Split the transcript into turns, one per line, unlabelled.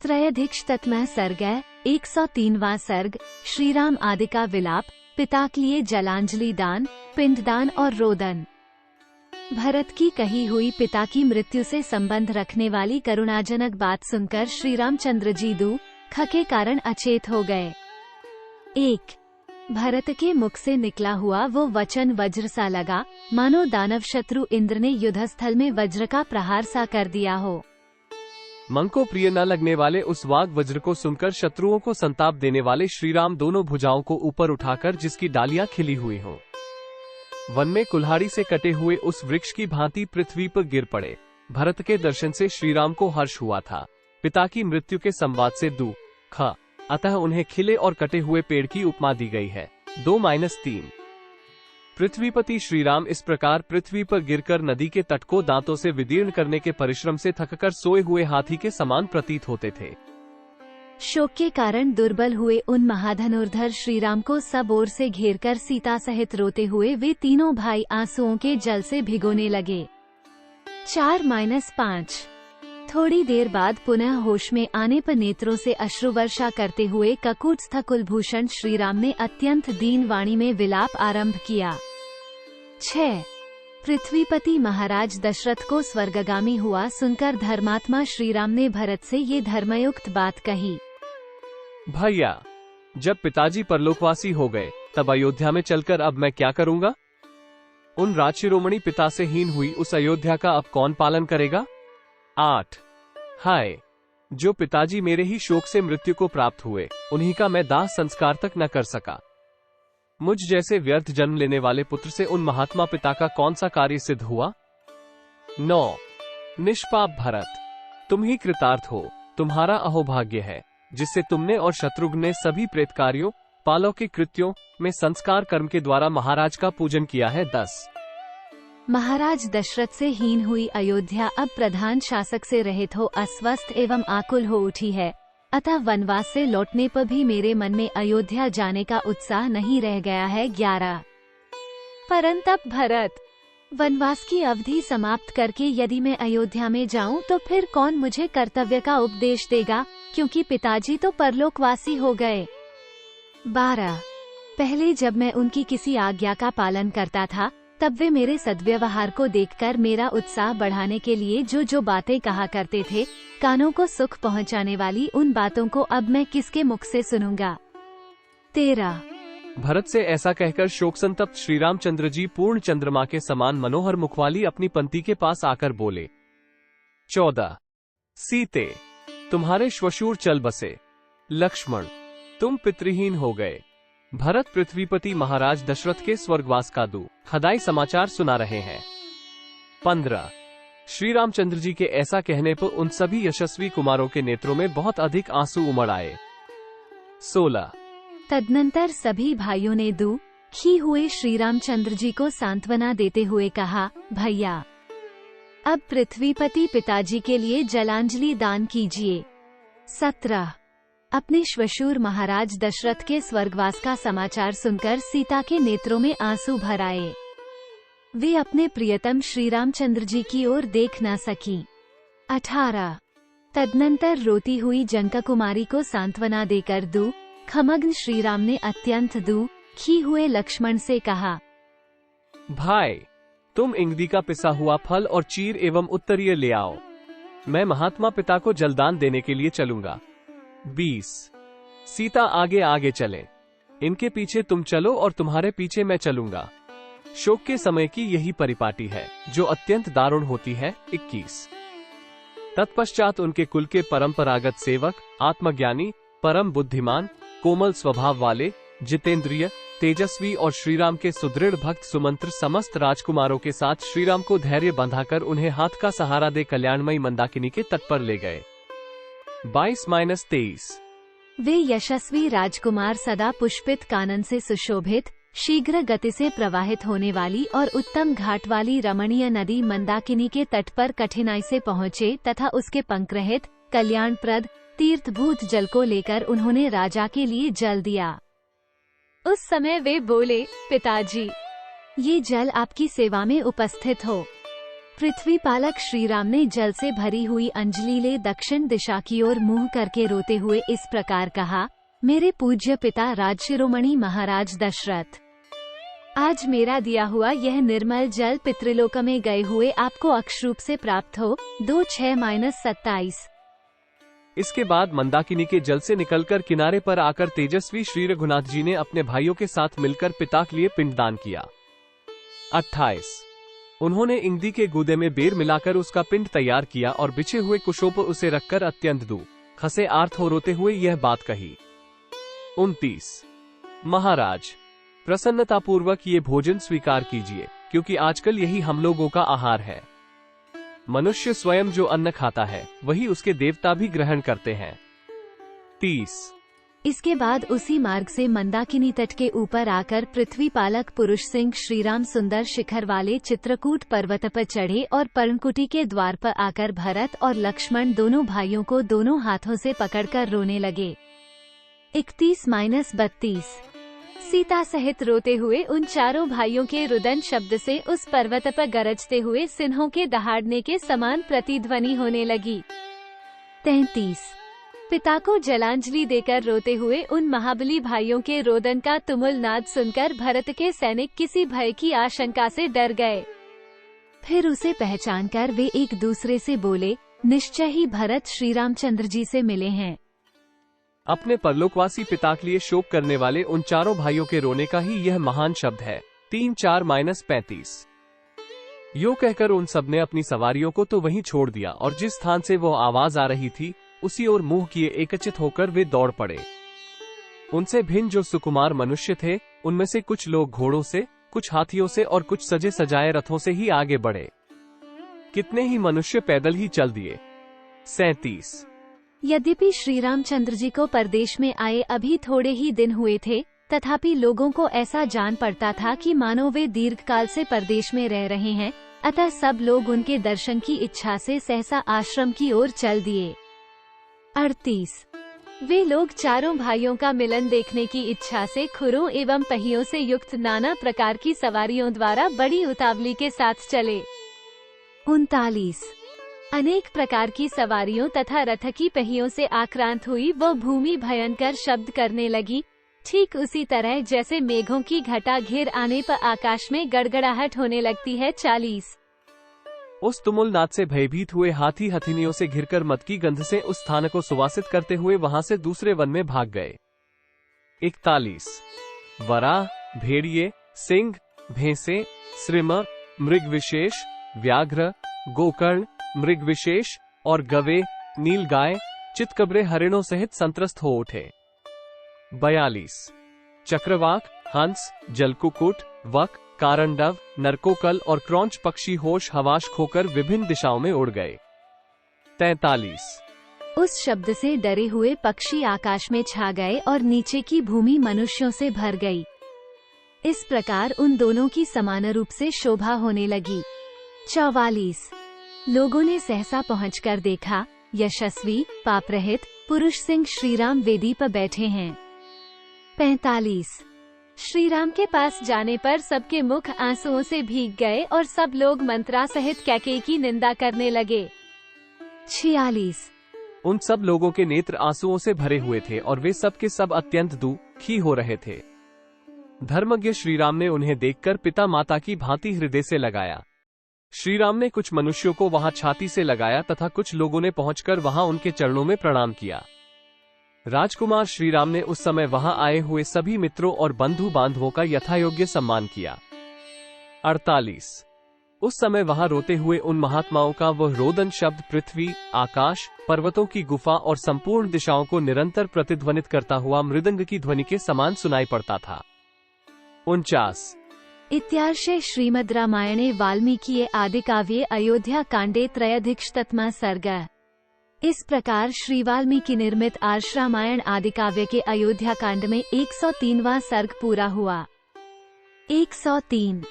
त्रयोधिकशततमः सर्गः 103वां सर्ग। श्रीराम आदि का विलाप, पिता के लिए जलांजलि दान, पिंडदान और रोदन। भरत की कही हुई पिता की मृत्यु से संबंध रखने वाली करुणाजनक बात सुनकर श्री रामचंद्र जी दुख के कारण अचेत हो गए। 1। भरत के मुख से निकला हुआ वो वचन वज्र सा लगा, मानो दानव शत्रु इंद्र ने युद्धस्थल में वज्र का प्रहार सा कर दिया हो।
मन को प्रिय न लगने वाले उस वाग वज्र को सुनकर शत्रुओं को संताप देने वाले श्रीराम दोनों भुजाओं को ऊपर उठाकर जिसकी डालियां खिली हुई हों, वन में कुल्हाड़ी से कटे हुए उस वृक्ष की भांति पृथ्वी पर गिर पड़े। भरत के दर्शन से श्रीराम को हर्ष हुआ था, पिता की मृत्यु के संवाद से दुख, अतः उन्हें खिले और कटे हुए पेड़ की उपमा दी गई है। 2-3। पृथ्वीपति श्रीराम इस प्रकार पृथ्वी पर गिरकर नदी के तट को दांतों से विदीर्ण करने के परिश्रम से थककर सोए हुए हाथी के समान प्रतीत होते थे।
शोक के कारण दुर्बल हुए उन महाधनुर्धर श्रीराम को सब ओर से घेरकर सीता सहित रोते हुए वे तीनों भाई आंसुओं के जल से भिगोने लगे। 4-5। थोड़ी देर बाद पुनः होश में आने पर नेत्रों से अश्रुवर्षा करते हुए ककुत्स्थ कुलभूषण श्रीराम ने अत्यंत दीन वाणी में विलाप आरंभ किया। 6। पृथ्वीपति महाराज दशरथ को स्वर्गगामी हुआ सुनकर धर्मात्मा श्रीराम ने भरत से ये धर्मयुक्त बात कही।
भैया, जब पिताजी परलोकवासी हो गए तब अयोध्या में चलकर अब मैं क्या करूंगा? उन राजशिरोमणि पिता से हीन हुई उस अयोध्या का अब कौन पालन करेगा? 8। हाय, जो पिताजी मेरे ही शोक से मृत्यु को प्राप्त हुए, उन्हीं का मैं दाह संस्कार तक न कर सका। मुझ जैसे व्यर्थ जन्म लेने वाले पुत्र से उन महात्मा पिता का कौन सा कार्य सिद्ध हुआ? 9। निष्पाप भरत, तुम ही कृतार्थ हो, तुम्हारा अहोभाग्य है, जिससे तुमने और शत्रुघ्न ने सभी प्रेत कार्यों, पालौकिक कृत्यों में संस्कार कर्म के द्वारा महाराज का पूजन किया है। 10।
महाराज दशरथ से हीन हुई अयोध्या अब प्रधान शासक से रहित हो अस्वस्थ एवं आकुल हो उठी है, अतः वनवास से लौटने पर भी मेरे मन में अयोध्या जाने का उत्साह नहीं रह गया है। 11। परंतप भरत, वनवास की अवधि समाप्त करके यदि मैं अयोध्या में जाऊं तो फिर कौन मुझे कर्तव्य का उपदेश देगा, क्योंकि पिताजी तो परलोकवासी हो गए। 12। पहले जब मैं उनकी किसी आज्ञा का पालन करता था तब वे मेरे सद्व्यवहार को देखकर मेरा उत्साह बढ़ाने के लिए जो बातें कहा करते थे, कानों को सुख पहुंचाने वाली उन बातों को अब मैं किसके मुख से सुनूंगा। 13।
भरत से ऐसा कहकर शोक संतप्त श्री रामचंद्र जी पूर्ण चंद्रमा के समान मनोहर मुखवाली अपनी पंक्ति के पास आकर बोले। 14। सीते, तुम्हारे श्वशुर चल बसे। लक्ष्मण, तुम पितृहीन हो गए। भरत पृथ्वीपति महाराज दशरथ के स्वर्गवास का दुखदायी समाचार सुना रहे हैं। 15। श्री रामचंद्र जी के ऐसा कहने पर उन सभी यशस्वी कुमारों के नेत्रों में बहुत अधिक आंसू उमड़ आए। 16।
तदनंतर सभी भाइयों ने दुखी हुए श्री रामचंद्र जी को सांत्वना देते हुए कहा, भैया, अब पृथ्वीपति पिताजी के लिए जलांजलि दान कीजिए। 17। अपने श्वशुर महाराज दशरथ के स्वर्गवास का समाचार सुनकर सीता के नेत्रों में आंसू भर आए। वे अपने प्रियतम श्री रामचंद्र जी की ओर देख न सकी। 18। तदनंतर रोती हुई जनक कुमारी को सांत्वना देकर दुखमग्न श्रीराम ने अत्यंत दुखी हुए लक्ष्मण से कहा,
भाई, तुम इंगदी का पिसा हुआ फल और चीर एवं उत्तरीय ले आओ, मैं महात्मा पिता को जलदान देने के लिए चलूंगा। 20। सीता आगे आगे चले, इनके पीछे तुम चलो और तुम्हारे पीछे मैं चलूंगा। शोक के समय की यही परिपाटी है जो अत्यंत दारुण होती है। 21। तत्पश्चात उनके कुल के परंपरागत सेवक, आत्मज्ञानी, परम बुद्धिमान, कोमल स्वभाव वाले, जितेंद्रिय, तेजस्वी और श्रीराम के सुदृढ़ भक्त सुमंत्र समस्त राजकुमारों के साथ श्रीराम को धैर्य बंधाकर उन्हें हाथ का सहारा दे कल्याणमयी मंदाकिनी के तट पर ले गए। 22-23।
वे यशस्वी राजकुमार सदा पुष्पित कानन से सुशोभित, शीघ्र गति से प्रवाहित होने वाली और उत्तम घाट वाली रमणीय नदी मंदाकिनी के तट पर कठिनाई से पहुँचे तथा उसके पंक्रहित कल्याणप्रद तीर्थभूत जल को लेकर उन्होंने राजा के लिए जल दिया। उस समय वे बोले, पिताजी, ये जल आपकी सेवा में उपस्थित हो। पृथ्वी पालक श्रीराम ने जल से भरी हुई अंजलि ले दक्षिण दिशा की ओर मुंह करके रोते हुए इस प्रकार कहा, मेरे पूज्य पिता राजशिरोमणि महाराज दशरथ, आज मेरा दिया हुआ यह निर्मल जल पितृलोक में गए हुए आपको अक्षरूप से प्राप्त हो। 2-6-27।
इसके बाद मंदाकिनी के जल से निकलकर किनारे पर आकर तेजस्वी श्री रघुनाथ जी ने अपने भाइयों के साथ मिलकर पिता के लिए पिंडदान किया। 28। उन्होंने इंगदी के गूदे में बेर मिलाकर उसका पिंड तैयार किया और बिछे हुए कुशों पर उसे रखकर अत्यंत दुख से आर्त हो रोते हुए यह बात कही। 29। महाराज, प्रसन्नतापूर्वक ये भोजन स्वीकार कीजिए, क्योंकि आजकल यही हम लोगों का आहार है। मनुष्य स्वयं जो अन्न खाता है वही उसके देवता भी ग्रहण करते हैं। 30।
इसके बाद उसी मार्ग से मंदाकिनी तट के ऊपर आकर पृथ्वी पालक पुरुष सिंह श्रीराम सुंदर शिखर वाले चित्रकूट पर्वत पर चढ़े और पर्णकुटी के द्वार पर आकर भरत और लक्ष्मण दोनों भाइयों को दोनों हाथों से पकड़कर रोने लगे। 31-32। सीता सहित रोते हुए उन चारों भाइयों के रुदन शब्द से उस पर्वत पर गरजते हुए सिंहों के दहाड़ने के समान प्रतिध्वनि होने लगी। 33। पिता को जलांजलि देकर रोते हुए उन महाबली भाइयों के रोदन का तुमुल नाद सुनकर भरत के सैनिक किसी भय की आशंका से डर गए। फिर उसे पहचानकर वे एक दूसरे से बोले, निश्चय ही भरत श्री रामचंद्र जी से मिले हैं।
अपने परलोकवासी पिता के लिए शोक करने वाले उन चारों भाइयों के रोने का ही यह महान शब्द है। 3-4-35। यो कहकर उन सब ने अपनी सवारियों को तो वहीं छोड़ दिया और जिस स्थान से वो आवाज आ रही थी उसी ओर मुंह किए एकचित होकर वे दौड़ पड़े। उनसे भिन्न जो सुकुमार मनुष्य थे उनमें से कुछ लोग घोड़ों से, कुछ हाथियों से और कुछ सजे सजाए रथों से ही आगे बढ़े। कितने ही मनुष्य पैदल ही चल दिए। 37।
यद्यपि श्री रामचंद्र जी को परदेश में आए अभी थोड़े ही दिन हुए थे, तथापि लोगों को ऐसा जान पड़ता था कि मानो वे दीर्घ काल से परदेश में रह रहे हैं, अतः सब लोग उनके दर्शन की इच्छा से सहसा आश्रम की ओर चल दिए। 38। वे लोग चारों भाइयों का मिलन देखने की इच्छा से खुरों एवं पहियों से युक्त नाना प्रकार की सवारियों द्वारा बड़ी उतावली के साथ चले। 39। अनेक प्रकार की सवारियों तथा रथ की पहियों से आक्रांत हुई वह भूमि भयंकर शब्द करने लगी, ठीक उसी तरह जैसे मेघों की घटा घिर आने पर आकाश में गड़गड़ाहट होने लगती है। 40।
उस तुमुल नाद से भयभीत हुए हाथी हथिनियों से घिरकर मद की गंध से उस स्थान को सुवासित करते हुए वहां से दूसरे वन में भाग गए। 41। वराह, भेड़िए, सिंह, भैंसे, श्रिम, मृग विशेष, व्याघ्र, गोकर्ण, मृग विशेष और गवे, नील गाय, चितकबरे हरिणों सहित संत्रस्त हो उठे। 42। चक्रवाक, हंस, जलकुकुट, वक, कारंडव, नरकोकल और क्रौंच पक्षी होश हवाश खोकर विभिन्न दिशाओं में उड़ गए। 43।
उस शब्द से डरे हुए पक्षी आकाश में छा गए और नीचे की भूमि मनुष्यों से भर गई। इस प्रकार उन दोनों की समान रूप से शोभा होने लगी। 44। लोगों ने सहसा पहुंचकर देखा, यशस्वी पाप रहित पुरुष सिंह श्रीराम वेदी पर बैठे हैं। 45। श्रीराम के पास जाने पर सबके मुख आंसुओं से भीग गए और सब लोग मंत्रा सहित कैकेयी की निंदा करने लगे। 46।
उन सब लोगों के नेत्र आंसुओं से भरे हुए थे और वे सब के सब अत्यंत दुखी हो रहे थे। धर्मज्ञ श्रीराम ने उन्हें देखकर पिता माता की भांति हृदय से लगाया। श्रीराम ने कुछ मनुष्यों को वहां छाती से लगाया तथा कुछ लोगों ने पहुंचकर वहां उनके चरणों में प्रणाम किया। राजकुमार श्रीराम ने उस समय वहां आए हुए सभी मित्रों और बंधु बांधवों का यथायोग्य सम्मान किया। 48। उस समय वहां रोते हुए उन महात्माओं का वह रोदन शब्द पृथ्वी, आकाश, पर्वतों की गुफा और संपूर्ण दिशाओं को निरंतर प्रतिध्वनित करता हुआ मृदंग की ध्वनि के समान सुनाई पड़ता था। 49।
इत्यार्षे श्रीमद् रामायणे वाल्मीकिये आदिकाव्ये अयोध्या कांडे 3अधिकशततमः सर्ग। इस प्रकार श्री वाल्मीकि निर्मित आर्ष रामायण आदिकाव्य के अयोध्या कांड में 103वां सर्ग पूरा हुआ। 103।